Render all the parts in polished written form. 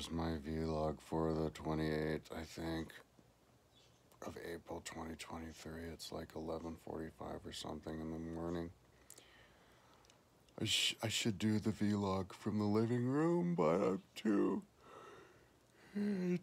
There's my vlog for the 28th, I think, of April 2023. It's like 11:45 or something in the morning. I should do the vlog from the living room, but I'm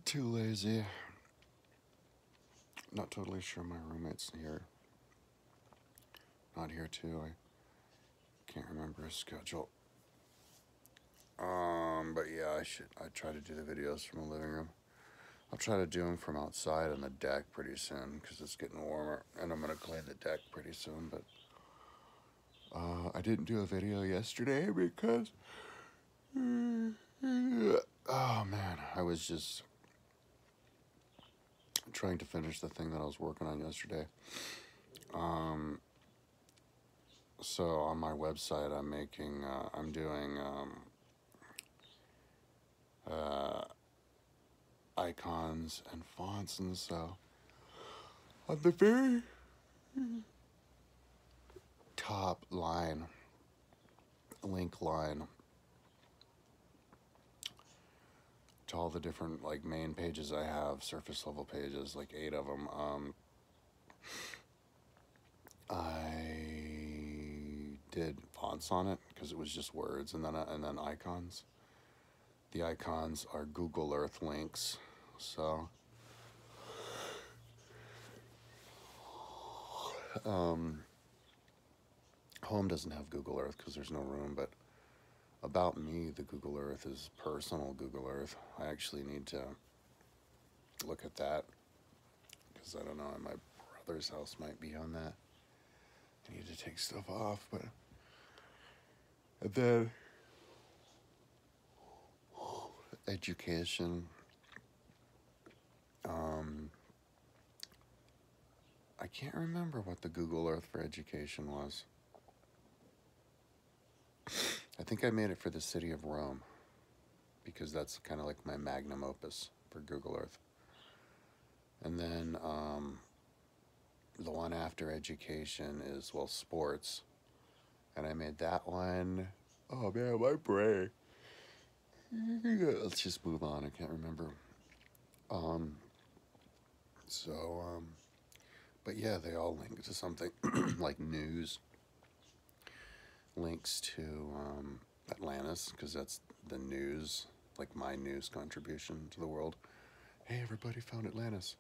too lazy. Not totally sure my roommate's here. Not here too. I can't remember his schedule. But yeah, I try to do the videos from the living room. I'll try to do them from outside on the deck pretty soon because it's getting warmer, and I'm gonna clean the deck pretty soon. But I didn't do a video yesterday because oh man, I was just trying to finish the thing that I was working on yesterday. So on my website, I'm doing icons and fonts, and so on the very top line, link line to all the different like main pages I have, surface level pages, like 8 of them. I did fonts on it because it was just words, and then icons. The icons are Google Earth links, so home doesn't have Google Earth because there's no room, but about me, the Google Earth is personal Google Earth. I actually need to look at that because I don't know, my brother's house might be on that. I need to take stuff off, but and then education. I can't remember what the Google Earth for education was. I think I made it for the city of Rome because that's kind of like my magnum opus for Google Earth. And then the one after education is, well, sports. And I made that one. Oh man, my brain. Let's just move on. I can't remember. But yeah, they all link to something like news. Links to Atlantis, because that's the news, like my news contribution to the world. Hey, everybody found Atlantis.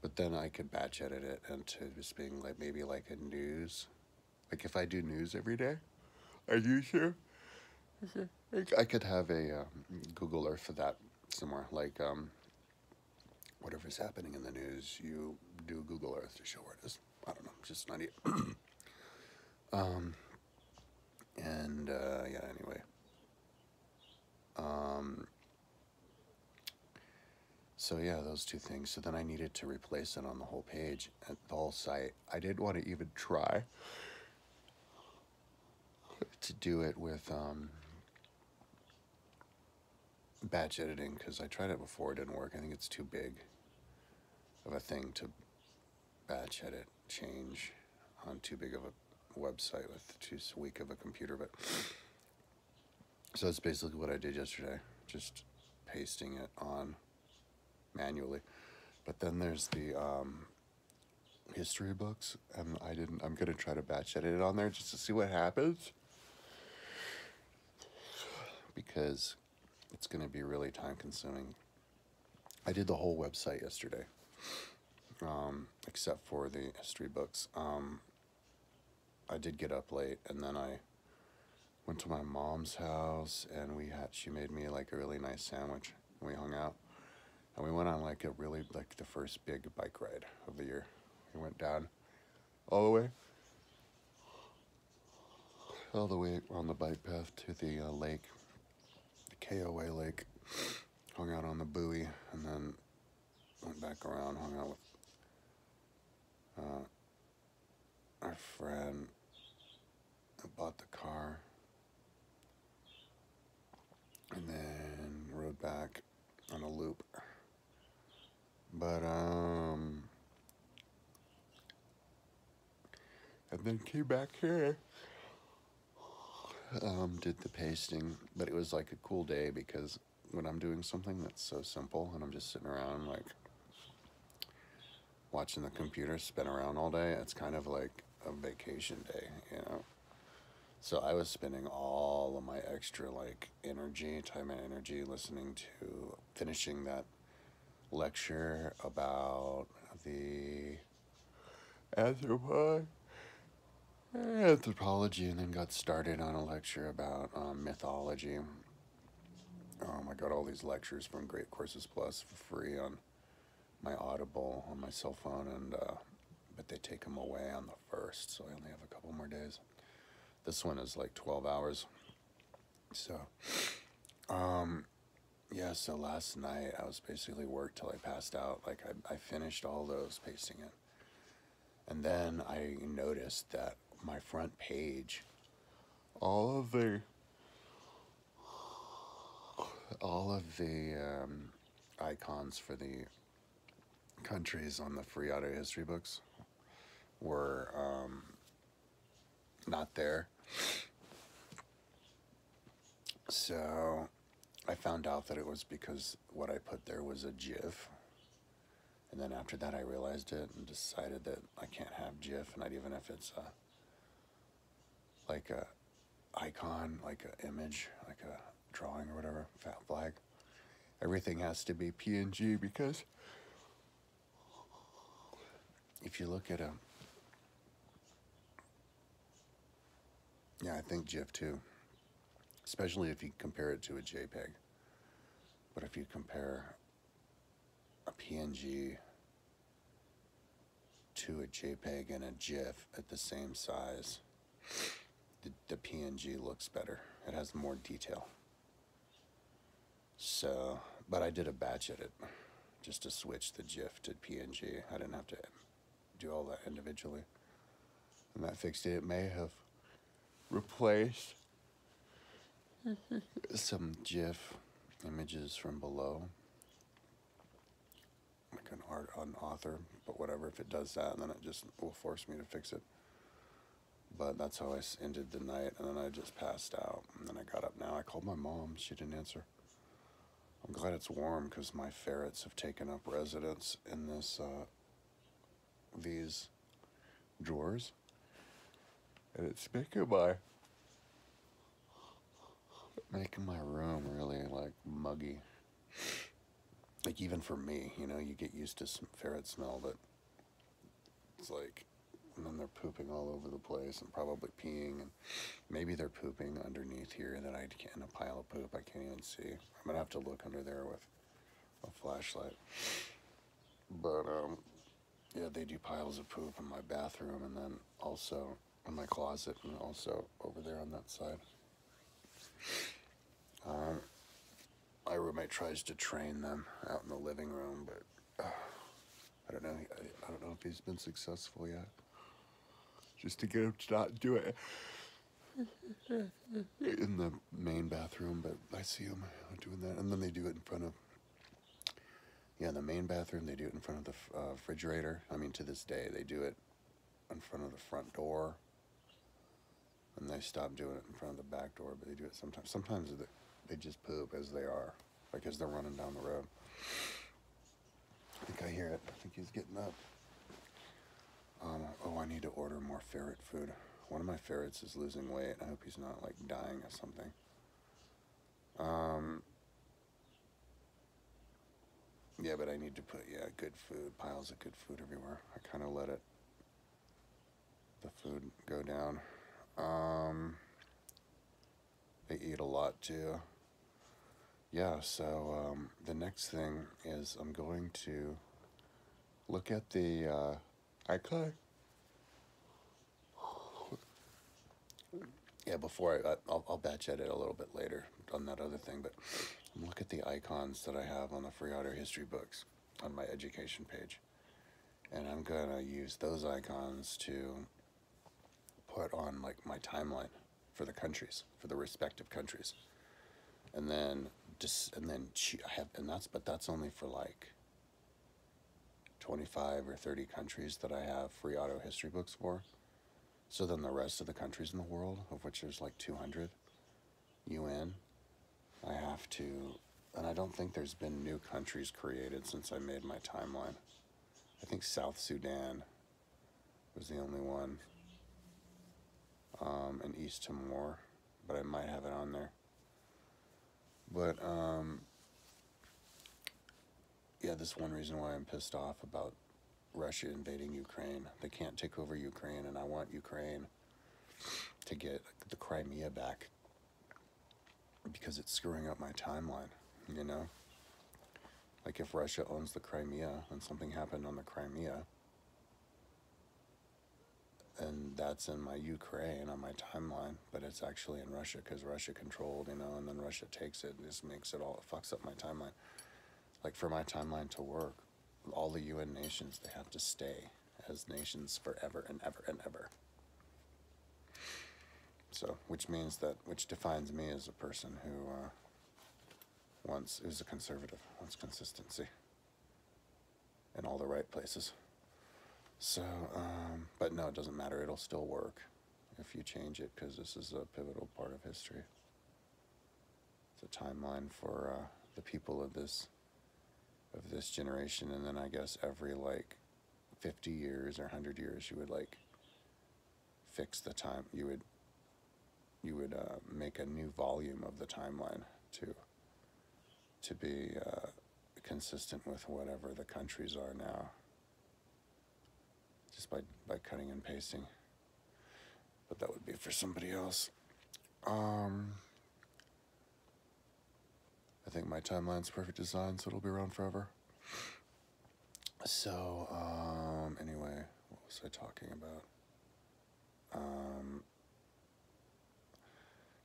But then I could batch edit it into just being like maybe like a news. Like if I do news every day, are you sure? I could have a Google Earth for that somewhere. Like whatever's happening in the news, you do Google Earth to show where it is. I don't know, just not even. Yeah, anyway. So yeah, those two things. So then I needed to replace it on the whole page, the whole site. I didn't want to even try to do it with batch editing because I tried it before, it didn't work. I think it's too big of a thing to batch edit, change on too big of a website with too weak of a computer. But so that's basically what I did yesterday, just pasting it on manually. But then there's the history books, and I'm gonna try to batch edit it on there just to see what happens, because it's gonna be really time consuming. I did the whole website yesterday, except for the history books. I did get up late, and then I went to my mom's house, and she made me like a really nice sandwich. We hung out, and we went on like the first big bike ride of the year. We went down all the way on the bike path to the lake, the KOA lake, hung out on the buoy, and then went back around, hung out with our friend that bought the car, and then rode back on a loop. But and then came back here did the pasting, but it was like a cool day because when I'm doing something that's so simple and I'm just sitting around like watching the computer spin around all day, it's kind of like a vacation day, you know? So I was spending all of my extra like energy, time and energy listening to finishing that lecture about the anthropology, and then got started on a lecture about mythology. I got all these lectures from Great Courses Plus for free on my Audible on my cell phone, and but they take them away on the 1st, so I only have a couple more days. This one is like 12 hours. So, yeah, so last night I was basically worked till I passed out. Like I finished all those, pasting it. And then I noticed that my front page, all of the all of the icons for the countries on the free audio history books were not there. So I found out that it was because what I put there was a GIF. And then after that I realized it and decided that I can't have GIF, not even if it's like a icon, like an image, like a drawing or whatever, fat flag. Everything has to be PNG because if you look at I think GIF too, especially if you compare it to a JPEG. But if you compare a PNG to a JPEG and a GIF at the same size, the PNG looks better. It has more detail. So, but I did a batch edit just to switch the GIF to PNG. I didn't have to do all that individually. And that fixed it. It may have replaced some GIF images from below, like an author, but whatever. If it does that, then it just will force me to fix it. But that's how I ended the night, and then I just passed out. And then I got up now. I called my mom. She didn't answer. I'm glad it's warm because my ferrets have taken up residence in these drawers. And it's making my room really like muggy. Like even for me, you know, you get used to some ferret smell, but it's like, and then they're pooping all over the place and probably peeing, and maybe they're pooping underneath here that I can't, in a pile of poop I can't even see. I'm gonna have to look under there with a flashlight. But yeah, they do piles of poop in my bathroom, and then also in my closet, and also over there on that side. My roommate tries to train them out in the living room, but I don't know. I don't know if he's been successful yet. Just to get him to not do it in the main bathroom, but I see him doing that. And then they do it in front of, in the main bathroom, they do it in front of the refrigerator. I mean, to this day, they do it in front of the front door. And they stop doing it in front of the back door, but they do it sometimes. Sometimes they just poop as they are, like as they're running down the road. I think I hear it. I think he's getting up. Oh, I need to order more ferret food. One of my ferrets is losing weight. I hope he's not like dying or something. Yeah, but I need to put, good food, piles of good food everywhere. I kind of let the food go down. They eat a lot too. Yeah, so the next thing is I'm going to look at the icon. Yeah, before I'll batch edit a little bit later on that other thing, but look at the icons that I have on the free audio history books on my education page. And I'm going to use those icons to put on like my timeline for the countries, for the respective countries. And then that's only for like 25 or 30 countries that I have free audio history books for. So then the rest of the countries in the world, of which there's like 200 UN, I have to, and I don't think there's been new countries created since I made my timeline. I think South Sudan was the only one, and East Timor, but I might have it on there. But, yeah, this one reason why I'm pissed off about Russia invading Ukraine. They can't take over Ukraine, and I want Ukraine to get the Crimea back because it's screwing up my timeline, you know? Like, if Russia owns the Crimea and something happened on the Crimea, and that's in my Ukraine on my timeline, but it's actually in Russia because Russia controlled, you know, and then Russia takes it and just makes it all, it fucks up my timeline. Like, for my timeline to work, all the UN nations, they have to stay as nations forever and ever and ever. So, which means that, which defines me as a person who who's a conservative, wants consistency in all the right places. So, but no, it doesn't matter. It'll still work if you change it, because this is a pivotal part of history. It's a timeline for the people of this generation, and then I guess every like 50 years or 100 years, you would like fix the time. You would make a new volume of the timeline to be consistent with whatever the countries are now, just by cutting and pasting. But that would be for somebody else. I think my timeline's perfect design, so it'll be around forever. So, anyway, what was I talking about?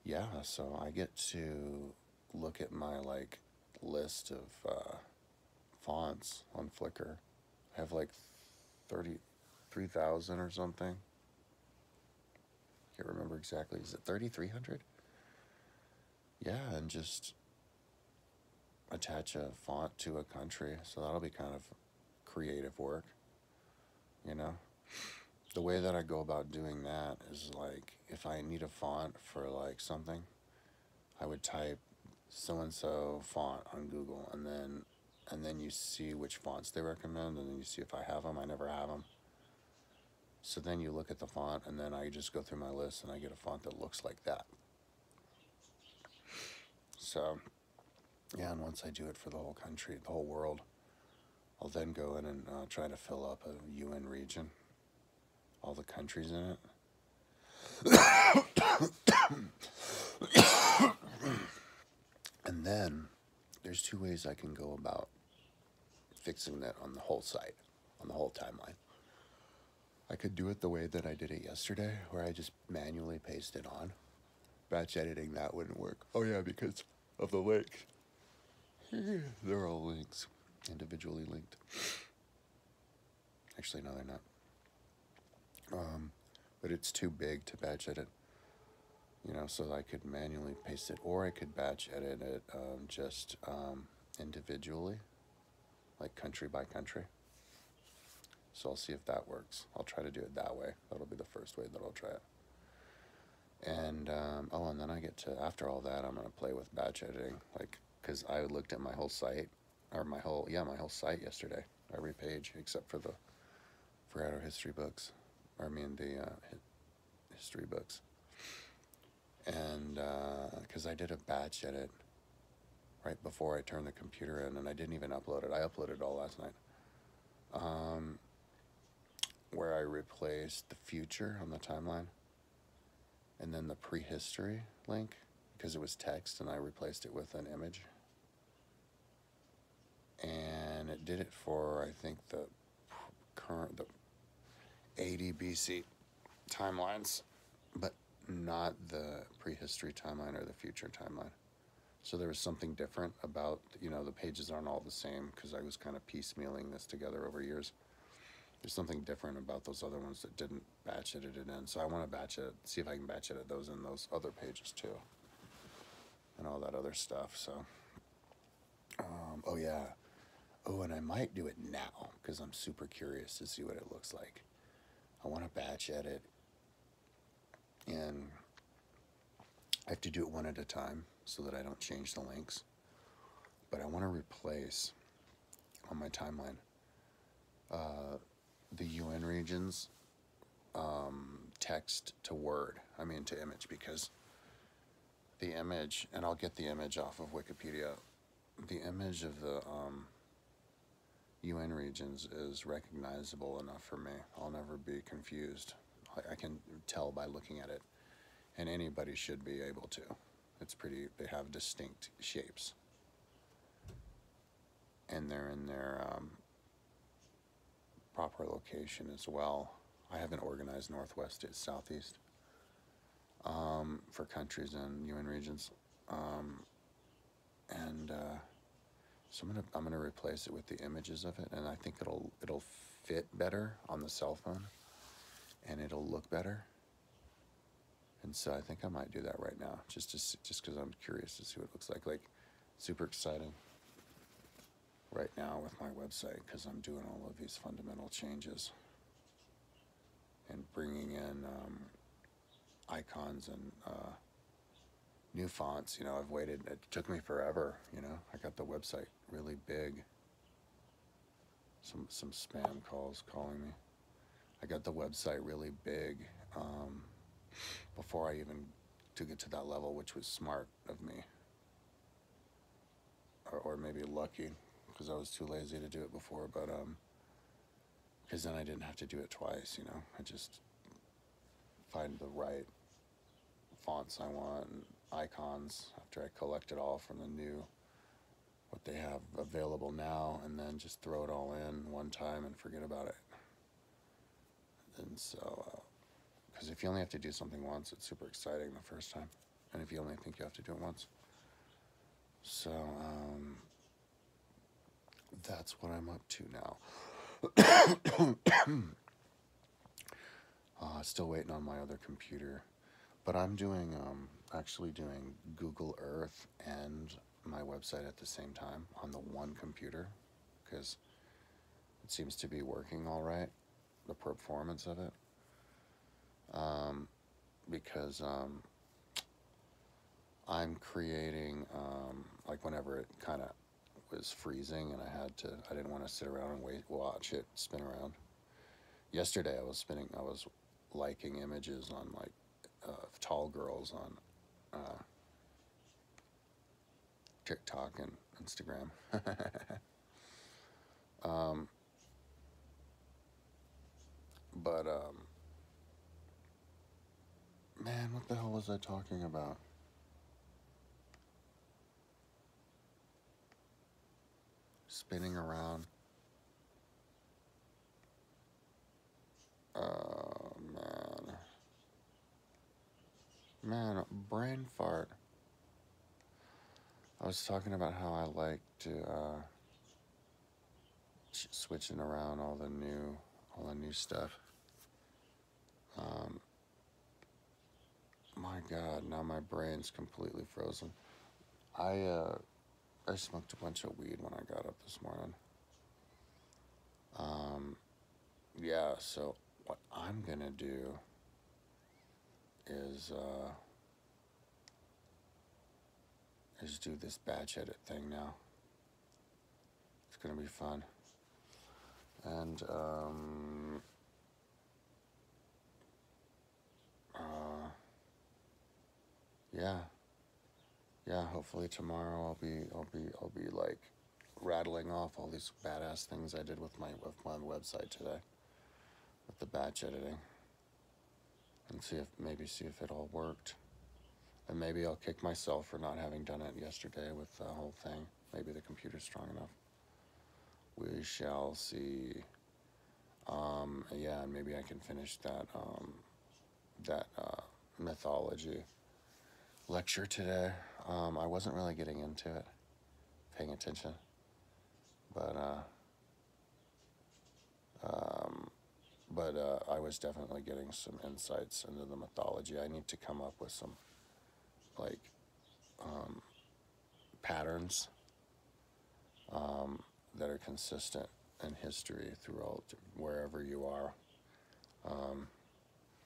Yeah, so I get to look at my, like, list of fonts on Flickr. I have, like, 33,000 or something. Can't remember exactly. Is it 3,300? Yeah, and just attach a font to a country. So that'll be kind of creative work, you know? The way that I go about doing that is, like, if I need a font for, like, something, I would type so-and-so font on Google, and then you see which fonts they recommend, and then you see if I have them. I never have them. So then you look at the font, and then I just go through my list, and I get a font that looks like that. So, yeah, and once I do it for the whole country, the whole world, I'll then go in and try to fill up a UN region, all the countries in it. And then there's two ways I can go about fixing that on the whole site, on the whole timeline. I could do it the way that I did it yesterday, where I just manually paste it on. Batch editing, that wouldn't work. Oh yeah, because of the links. They're all links, individually linked. Actually, no, they're not. But it's too big to batch edit, you know, so I could manually paste it, or I could batch edit it just individually, like country by country. So I'll see if that works. I'll try to do it that way. That'll be the first way that I'll try it. And, and then I get to, after all that, I'm going to play with batch editing, like, because I looked at my whole site, or my whole site yesterday, every page, except for the Ferraro history books, or I mean the history books. And, because I did a batch edit right before I turned the computer in, and I didn't even upload it. I uploaded it all last night. Where I replaced the future on the timeline, and then the prehistory link, because it was text, and I replaced it with an image. And it did it for, I think, the 80 BC timelines, but not the prehistory timeline or the future timeline. So there was something different about, you know, the pages aren't all the same, because I was kind of piecemealing this together over years. There's something different about those other ones that didn't batch edit it in. So I want to batch it, see if I can batch edit those in those other pages too, and all that other stuff. So, oh yeah. Oh, and I might do it now, because I'm super curious to see what it looks like. I want to batch edit and I have to do it one at a time so that I don't change the links. But I want to replace on my timeline the UN regions text to Word, to image, because the image, and I'll get the image off of Wikipedia, the image of the UN regions is recognizable enough for me. I'll never be confused. I can tell by looking at it, and anybody should be able to. They have distinct shapes, and they're in their proper location as well. I have an organized northwest to southeast for countries and UN regions, so I'm gonna replace it with the images of it, and I think it'll fit better on the cell phone, and it'll look better. And so I think I might do that right now, just because I'm curious to see what it looks like. Like, super exciting right now with my website, because I'm doing all of these fundamental changes and bringing in icons and new fonts. I've waited. It took me forever. I got the website really big. Some spam calls calling me. I got the website really big before I even took it to that level, which was smart of me, or maybe lucky, because I was too lazy to do it before. But because then I didn't have to do it twice. I just find the right fonts I want and icons after I collect it all from what they have available now, and then just throw it all in one time and forget about it. And so, because if you only have to do something once, it's super exciting the first time, and if you only think you have to do it once. So that's what I'm up to now. Still waiting on my other computer, but I'm doing actually doing Google Earth and my website at the same time on the one computer, because it seems to be working all right, the performance of it. Because I'm creating, like, whenever it kind of was freezing and I didn't want to sit around and watch it spin around. Yesterday I was liking images on, like, tall girls on TikTok and Instagram. But man, what the hell was I talking about? Spinning around. Man, brain fart. I was talking about how I like to switching around all the new stuff. My God, now my brain's completely frozen. I smoked a bunch of weed when I got up this morning. Yeah, so what I'm gonna do is do this batch edit thing now. It's gonna be fun. And yeah, hopefully tomorrow I'll be like rattling off all these badass things I did with my website today with the batch editing, and see if it all worked. And maybe I'll kick myself for not having done it yesterday with the whole thing. Maybe the computer's strong enough. We shall see. Yeah, and maybe I can finish that mythology lecture today. I wasn't really getting into it, paying attention, but I was definitely getting some insights into the mythology. I need to come up with some, like, patterns that are consistent in history throughout wherever you are.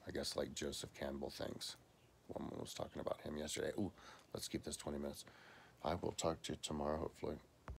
I guess like Joseph Campbell thinks. Woman was talking about him yesterday. Ooh, let's keep this 20 minutes. I will talk to you tomorrow, hopefully.